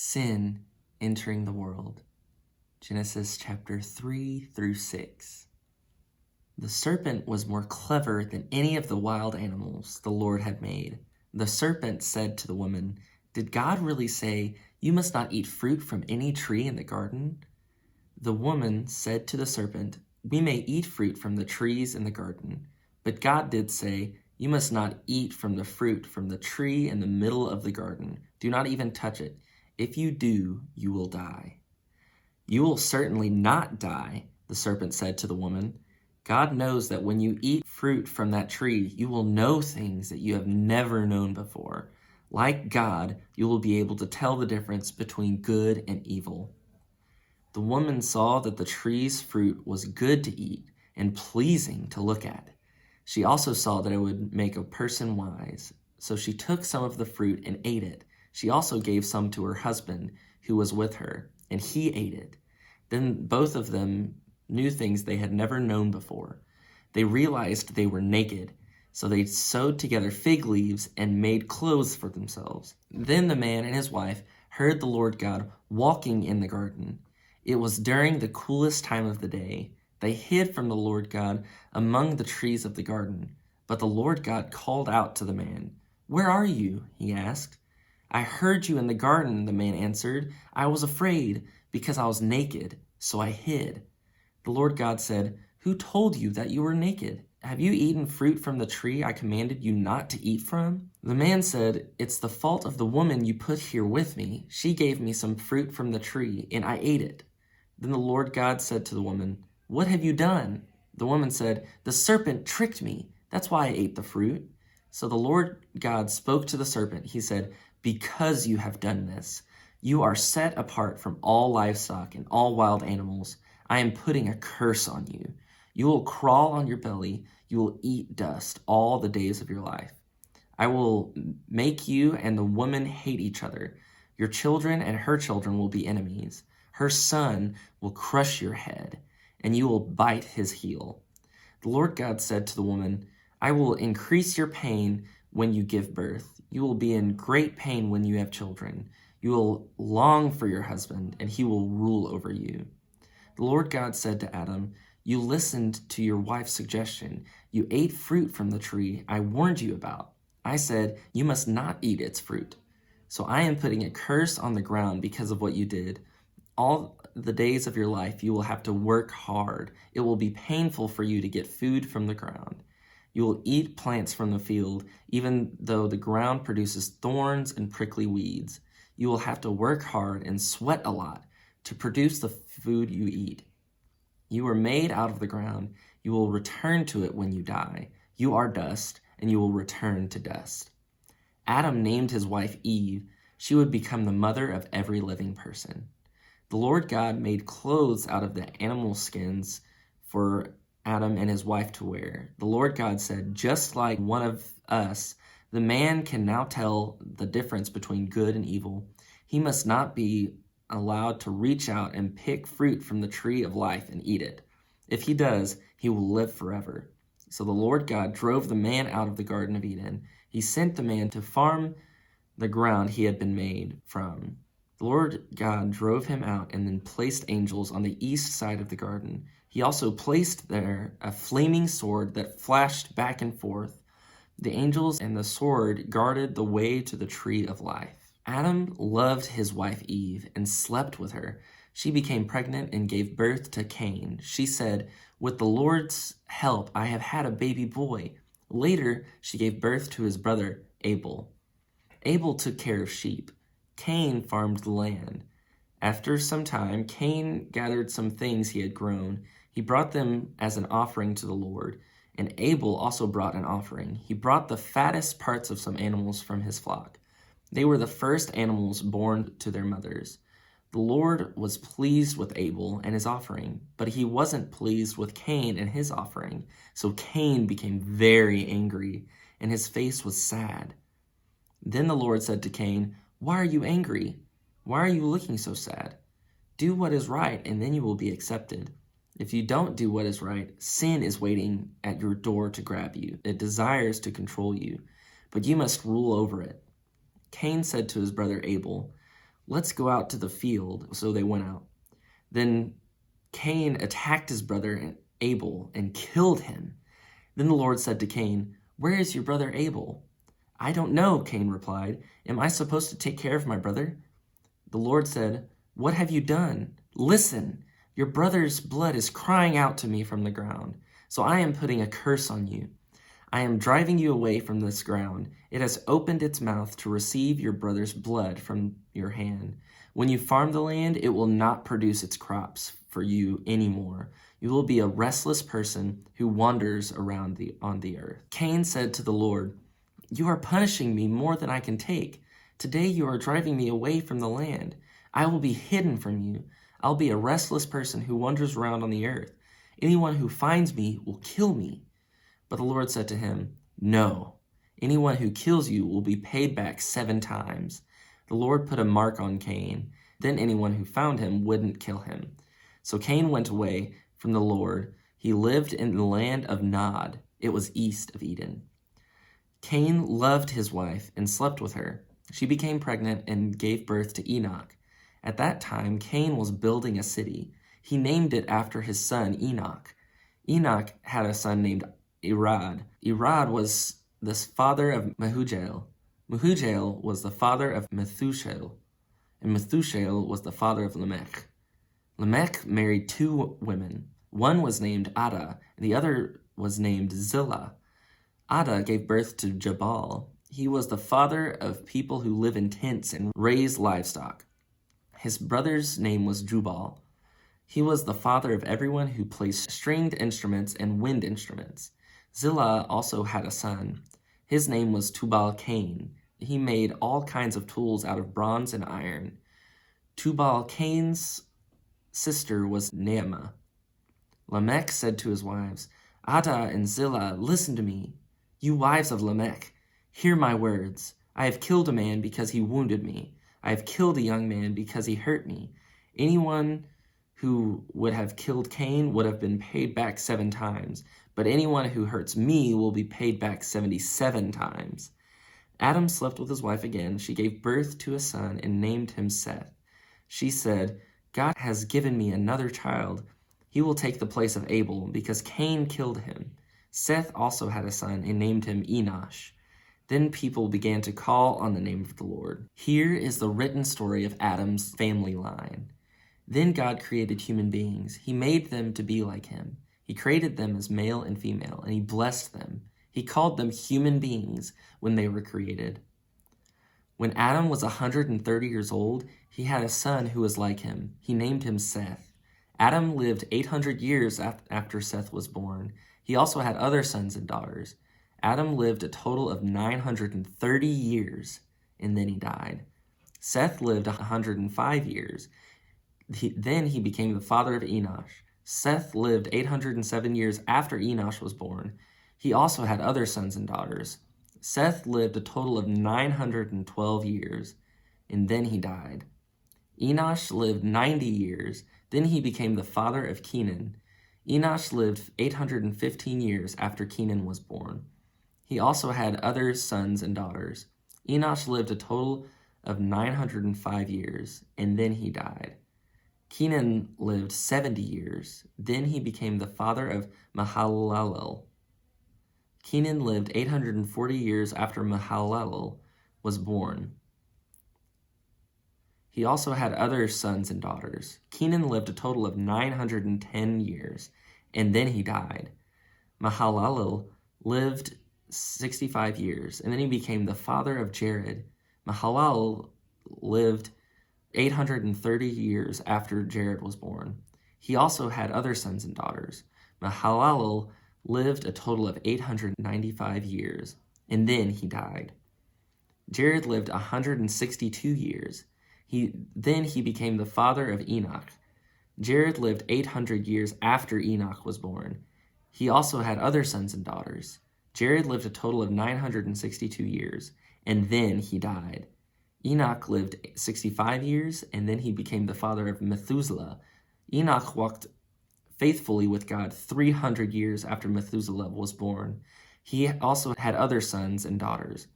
sin entering the world. Genesis chapter 3 through 6. The serpent was more clever than any of the wild animals the Lord had made. The serpent said to the woman, "Did God really say, 'You must not eat fruit from any tree in the garden'?" The woman said to the serpent, "We may eat fruit from the trees in the garden, but God did say, 'You must not eat from the fruit from the tree in the middle of the garden. Do not even touch it. If you do, you will die.'" "You will certainly not die," the serpent said to the woman. "God knows that when you eat fruit from that tree, you will know things that you have never known before. Like God, you will be able to tell the difference between good and evil." The woman saw that the tree's fruit was good to eat and pleasing to look at. She also saw that it would make a person wise. So she took some of the fruit and ate it. She also gave some to her husband, who was with her, and he ate it. Then both of them knew things they had never known before. They realized they were naked, so they sewed together fig leaves and made clothes for themselves. Then the man and his wife heard the Lord God walking in the garden. It was during the coolest time of the day. They hid from the Lord God among the trees of the garden. But the Lord God called out to the man. "Where are you?" he asked. "I heard you in the garden," the man answered. "I was afraid because I was naked, so I hid." The Lord God said, "Who told you that you were naked? Have you eaten fruit from the tree I commanded you not to eat from?" The man said, "It's the fault of the woman you put here with me. She gave me some fruit from the tree, and I ate it." Then the Lord God said to the woman, "What have you done?" The woman said, "The serpent tricked me. That's why I ate the fruit." So the Lord God spoke to the serpent. He said, "Because you have done this, you are set apart from all livestock and all wild animals. I am putting a curse on you. You will crawl on your belly. You will eat dust all the days of your life. I will make you and the woman hate each other. Your children and her children will be enemies. Her son will crush your head, and you will bite his heel." The Lord God said to the woman, "I will increase your pain when you give birth. You will be in great pain when you have children. You will long for your husband, and he will rule over you." The Lord God said to Adam, "You listened to your wife's suggestion. You ate fruit from the tree I warned you about. I said, 'You must not eat its fruit.' So I am putting a curse on the ground because of what you did. All the days of your life you will have to work hard. It will be painful for you to get food from the ground. You will eat plants from the field, even though the ground produces thorns and prickly weeds. You will have to work hard and sweat a lot to produce the food you eat. You were made out of the ground. You will return to it when you die. You are dust, and you will return to dust." Adam named his wife Eve. She would become the mother of every living person. The Lord God made clothes out of the animal skins for Adam and his wife to wear. The Lord God said, "Just like one of us, the man can now tell the difference between good and evil. He must not be allowed to reach out and pick fruit from the tree of life and eat it. If he does, he will live forever." So the Lord God drove the man out of the Garden of Eden. He sent the man to farm the ground he had been made from. The Lord God drove him out and then placed angels on the east side of the garden. He also placed there a flaming sword that flashed back and forth. The angels and the sword guarded the way to the tree of life. Adam loved his wife Eve and slept with her. She became pregnant and gave birth to Cain. She said, "With the Lord's help, I have had a baby boy." Later, she gave birth to his brother Abel. Abel took care of sheep. Cain farmed the land. After some time, Cain gathered some things he had grown. He brought them as an offering to the Lord, and Abel also brought an offering. He brought the fattest parts of some animals from his flock. They were the first animals born to their mothers. The Lord was pleased with Abel and his offering, but he wasn't pleased with Cain and his offering. So Cain became very angry, and his face was sad. Then the Lord said to Cain, "Why are you angry? Why are you looking so sad? Do what is right, and then you will be accepted. If you don't do what is right, sin is waiting at your door to grab you. It desires to control you, but you must rule over it." Cain said to his brother Abel, "Let's go out to the field." So they went out. Then Cain attacked his brother Abel and killed him. Then the Lord said to Cain, "Where is your brother Abel?" "I don't know," Cain replied. "Am I supposed to take care of my brother?" The Lord said, "What have you done? Listen, your brother's blood is crying out to me from the ground, so I am putting a curse on you. I am driving you away from this ground. It has opened its mouth to receive your brother's blood from your hand. When you farm the land, it will not produce its crops for you anymore. You will be a restless person who wanders around on the earth." Cain said to the Lord, "You are punishing me more than I can take. Today you are driving me away from the land. I will be hidden from you. I'll be a restless person who wanders around on the earth. Anyone who finds me will kill me." But the Lord said to him, "No, anyone who kills you will be paid back 7 times. The Lord put a mark on Cain. Then anyone who found him wouldn't kill him. So Cain went away from the Lord. He lived in the land of Nod. It was east of Eden. Cain loved his wife and slept with her. She became pregnant and gave birth to Enoch. At that time, Cain was building a city. He named it after his son Enoch. Enoch had a son named Irad. Irad was the father of Mehujael. Mehujael was the father of Methushael, and Methushael was the father of Lamech. Lamech married 2 women. One was named Ada, and the other was named Zillah. Ada gave birth to Jabal. He was the father of people who live in tents and raise livestock. His brother's name was Jubal. He was the father of everyone who plays stringed instruments and wind instruments. Zillah also had a son. His name was Tubal-Cain. He made all kinds of tools out of bronze and iron. Tubal-Cain's sister was Naamah. Lamech said to his wives, "Ada and Zillah, listen to me. You wives of Lamech, hear my words. I have killed a man because he wounded me. I have killed a young man because he hurt me. Anyone who would have killed Cain would have been paid back 7 times, but anyone who hurts me will be paid back 77 times. Adam slept with his wife again. She gave birth to a son and named him Seth. She said, "God has given me another child. He will take the place of Abel because Cain killed him." Seth also had a son and named him Enosh. Then people began to call on the name of the Lord. Here is the written story of Adam's family line. Then God created human beings. He made them to be like him. He created them as male and female, and he blessed them. He called them human beings when they were created. When Adam was 130 years old, he had a son who was like him. He named him Seth. Adam lived 800 years after Seth was born. He also had other sons and daughters. Adam lived a total of 930 years, and then he died. Seth lived 105 years. Then he became the father of Enosh. Seth lived 807 years after Enosh was born. He also had other sons and daughters. Seth lived a total of 912 years, and then he died. Enosh lived 90 years. Then he became the father of Kenan. Enosh lived 815 years after Kenan was born. He also had other sons and daughters. Enosh lived a total of 905 years, and then he died. Kenan lived 70 years. Then he became the father of Mahalalel. Kenan lived 840 years after Mahalalel was born. He also had other sons and daughters. Kenan lived a total of 910 years, and then he died. Mahalalel lived 65 years, and then he became the father of Jared. Mahalalel lived 830 years after Jared was born. He also had other sons and daughters. Mahalalel lived a total of 895 years, and then he died. Jared lived 162 years. Then he became the father of Enoch. Jared lived 800 years after Enoch was born. He also had other sons and daughters. Jared lived a total of 962 years, and then he died. Enoch lived 65 years, and then he became the father of Methuselah. Enoch walked faithfully with God 300 years after Methuselah was born. He also had other sons and daughters.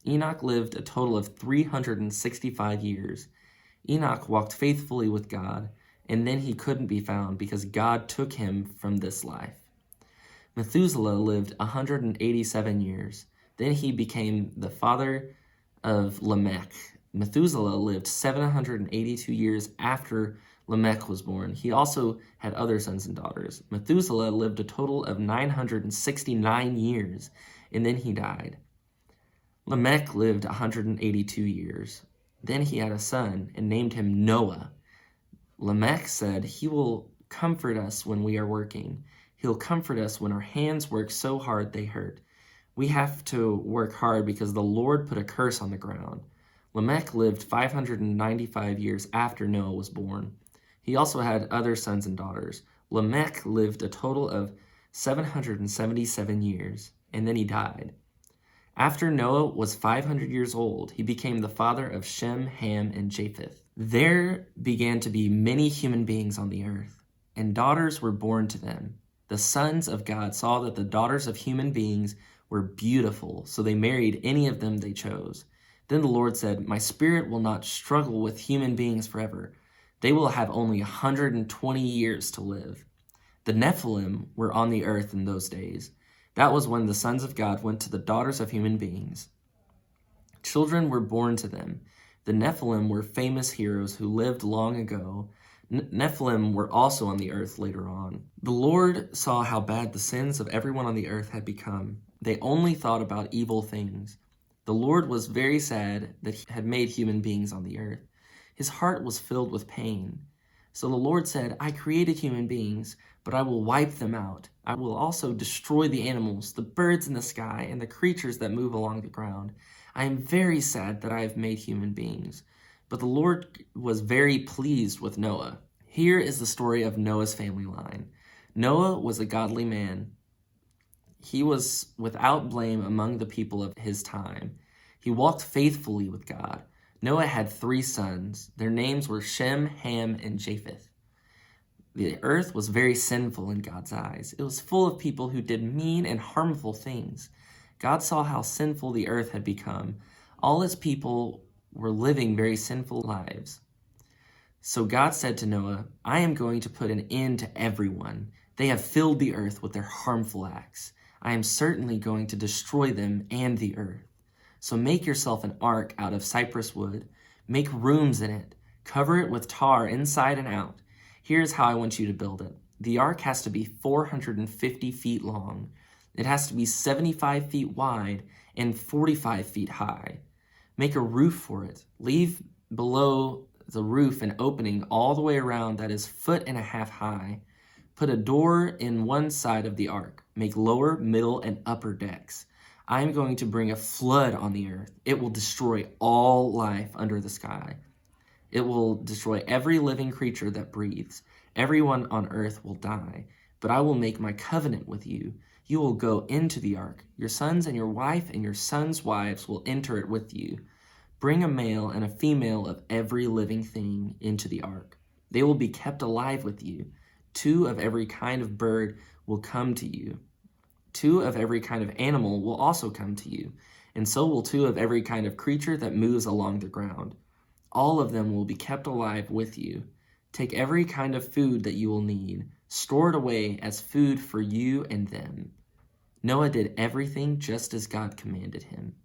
Enoch lived a total of 365 years, Enoch walked faithfully with God, and then he couldn't be found because God took him from this life. Methuselah lived 187 years. Then he became the father of Lamech. Methuselah lived 782 years after Lamech was born. He also had other sons and daughters. Methuselah lived a total of 969 years, and then he died. Lamech lived 182 years. Then he had a son and named him Noah. Lamech said, "He will comfort us when we are working. He'll comfort us when our hands work so hard they hurt. We have to work hard because the Lord put a curse on the ground." Lamech lived 595 years after Noah was born. He also had other sons and daughters. Lamech lived a total of 777 years, and then he died. After Noah was 500 years old, he became the father of Shem, Ham, and Japheth. There began to be many human beings on the earth, and daughters were born to them. The sons of God saw that the daughters of human beings were beautiful, so they married any of them they chose. Then the Lord said, "My spirit will not struggle with human beings forever. They will have only 120 years to live." The Nephilim were on the earth in those days. That was when the sons of God went to the daughters of human beings. Children were born to them. The Nephilim were famous heroes who lived long ago. Nephilim were also on the earth later on. The Lord saw how bad the sins of everyone on the earth had become. They only thought about evil things. The Lord was very sad that he had made human beings on the earth. His heart was filled with pain. So the Lord said, "I created human beings, but I will wipe them out. I will also destroy the animals, the birds in the sky, and the creatures that move along the ground. I am very sad that I have made human beings." But the Lord was very pleased with Noah. Here is the story of Noah's family line. Noah was a godly man. He was without blame among the people of his time. He walked faithfully with God. Noah had 3 sons. Their names were Shem, Ham, and Japheth. The earth was very sinful in God's eyes. It was full of people who did mean and harmful things. God saw how sinful the earth had become. All his people were living very sinful lives. So God said to Noah, "I am going to put an end to everyone. They have filled the earth with their harmful acts. I am certainly going to destroy them and the earth. So make yourself an ark out of cypress wood. Make rooms in it. Cover it with tar inside and out. Here's how I want you to build it. The ark has to be 450 feet long. It has to be 75 feet wide and 45 feet high. Make a roof for it. Leave below the roof an opening all the way around that is 1.5 feet high. Put a door in one side of the ark. Make lower, middle, and upper decks. I am going to bring a flood on the earth. It will destroy all life under the sky. It will destroy every living creature that breathes. Everyone on earth will die. But I will make my covenant with you. You will go into the ark. Your sons and your wife and your sons' wives will enter it with you. Bring a male and a female of every living thing into the ark. They will be kept alive with you. 2 of every kind of bird will come to you. 2 of every kind of animal will also come to you, and so will 2 of every kind of creature that moves along the ground. All of them will be kept alive with you. Take every kind of food that you will need. Store it away as food for you and them." Noah did everything just as God commanded him.